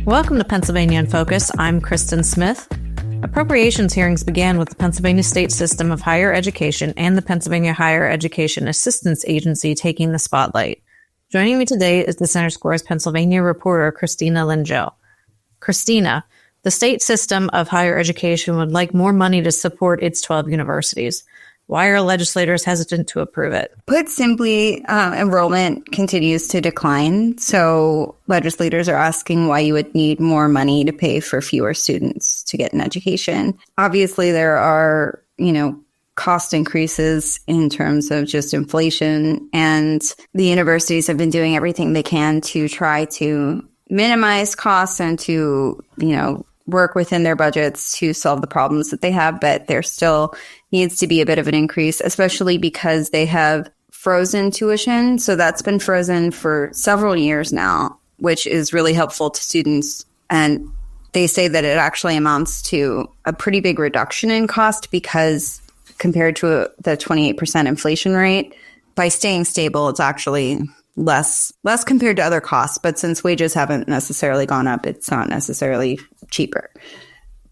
Welcome to Pennsylvania in Focus. I'm Kristen Smith. Appropriations hearings began with the Pennsylvania State System of Higher Education and the Pennsylvania Higher Education Assistance Agency taking the spotlight. Joining me today is the Center Square's Pennsylvania reporter, Christina Lingell. Christina, the state system of higher education would like more money to support its 12 universities. Why are legislators hesitant to approve it? Put simply, enrollment continues to decline. So legislators are asking why you would need more money to pay for fewer students to get an education. Obviously, there are, cost increases in terms of just inflation, and the universities have been doing everything they can to try to minimize costs and to, work within their budgets to solve the problems that they have, but there still needs to be a bit of an increase, especially because they have frozen tuition. So that's been frozen for several years now, which is really helpful to students. And they say that it actually amounts to a pretty big reduction in cost because compared to the 28% inflation rate, by staying stable, it's actually less compared to other costs. But since wages haven't necessarily gone up, it's not necessarily cheaper.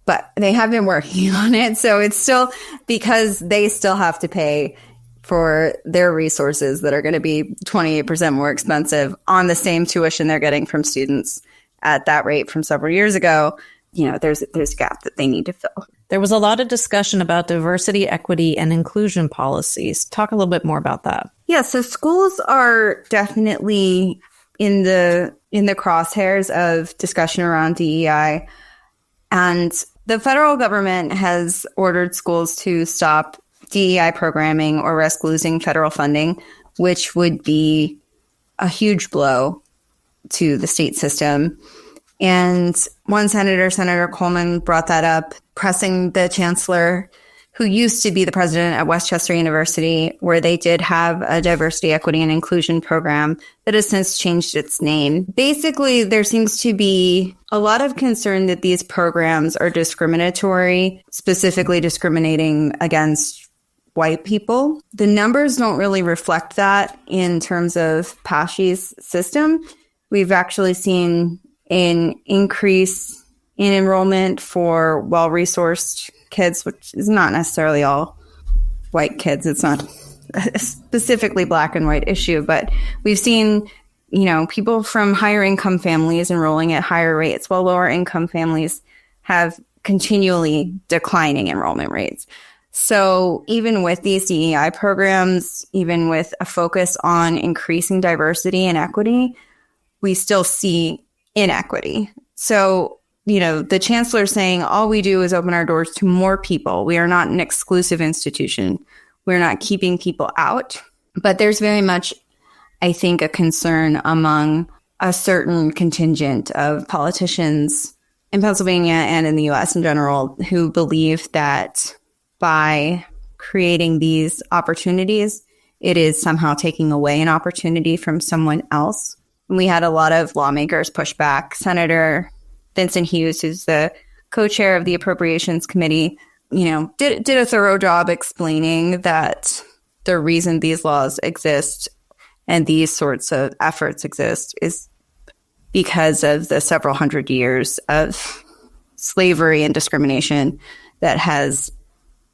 But they have been working on it. So it's still, because they still have to pay for their resources that are going to be 28% more expensive on the same tuition they're getting from students at that rate from several years ago. There's a gap that they need to fill. There was a lot of discussion about diversity, equity, and inclusion policies. Talk a little bit more about that. Yeah, so schools are definitely in the crosshairs of discussion around DEI. And the federal government has ordered schools to stop DEI programming or risk losing federal funding, which would be a huge blow to the state system. And one senator, Senator Coleman, brought that up, pressing the chancellor, who used to be the president at Westchester University, where they did have a diversity, equity, and inclusion program that has since changed its name. Basically, there seems to be a lot of concern that these programs are discriminatory, specifically discriminating against white people. The numbers don't really reflect that in terms of PASSHE's system. We've actually seen an increase in enrollment for well-resourced kids, which is not necessarily all white kids. It's not a specifically black and white issue, but we've seen, people from higher income families enrolling at higher rates, while lower income families have continually declining enrollment rates. So even with these DEI programs, even with a focus on increasing diversity and equity, we still see inequity. So, the chancellor saying all we do is open our doors to more people. We are not an exclusive institution. We're not keeping people out. But there's very much, I think, a concern among a certain contingent of politicians in Pennsylvania and in the U.S. in general who believe that by creating these opportunities, it is somehow taking away an opportunity from someone else. We had a lot of lawmakers push back. Senator Vincent Hughes, who's the co-chair of the Appropriations Committee, did a thorough job explaining that the reason these laws exist and these sorts of efforts exist is because of the several hundred years of slavery and discrimination that has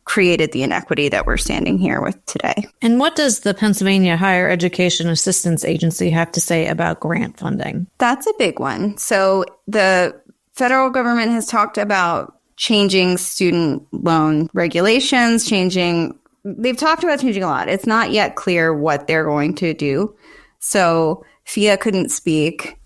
created the inequity that we're standing here with today. And what does the Pennsylvania Higher Education Assistance Agency have to say about grant funding? That's a big one. So the federal government has talked about changing student loan regulations, they've talked about changing a lot. It's not yet clear what they're going to do. So FIA couldn't speak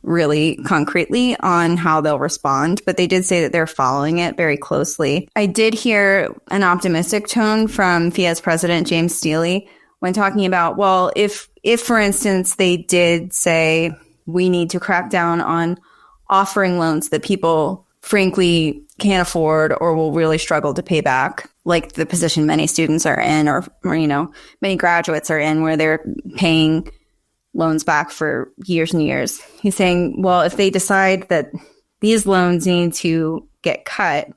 really concretely on how they'll respond, but they did say that they're following it very closely. I did hear an optimistic tone from FIA's president, James Steely, when talking about, well, if for instance, they did say we need to crack down on offering loans that people frankly can't afford or will really struggle to pay back, like the position many students are in or many graduates are in, where they're paying loans back for years and years. He's saying, well, if they decide that these loans need to get cut,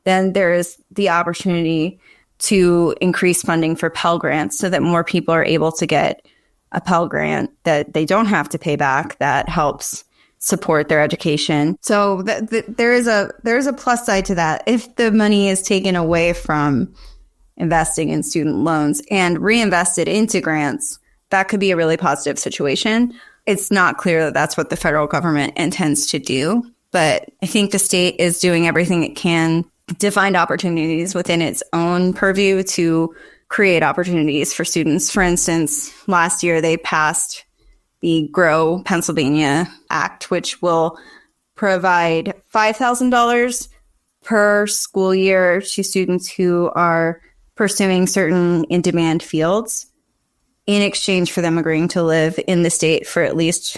then there is the opportunity to increase funding for Pell Grants so that more people are able to get a Pell Grant that they don't have to pay back, that helps support their education. So there is a plus side to that. If the money is taken away from investing in student loans and reinvested into grants, that could be a really positive situation. It's not clear that that's what the federal government intends to do, but I think the state is doing everything it can to find opportunities within its own purview to create opportunities for students. For instance, last year they passed the Grow Pennsylvania Act, which will provide $5,000 per school year to students who are pursuing certain in-demand fields in exchange for them agreeing to live in the state for at least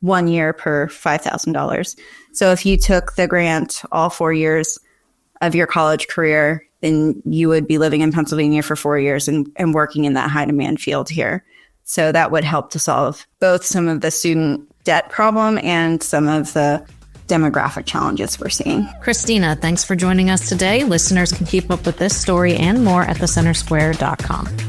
1 year per $5,000. So if you took the grant all 4 years of your college career, then you would be living in Pennsylvania for 4 years and working in that high demand field here. So that would help to solve both some of the student debt problem and some of the demographic challenges we're seeing. Christina, thanks for joining us today. Listeners can keep up with this story and more at thecentersquare.com.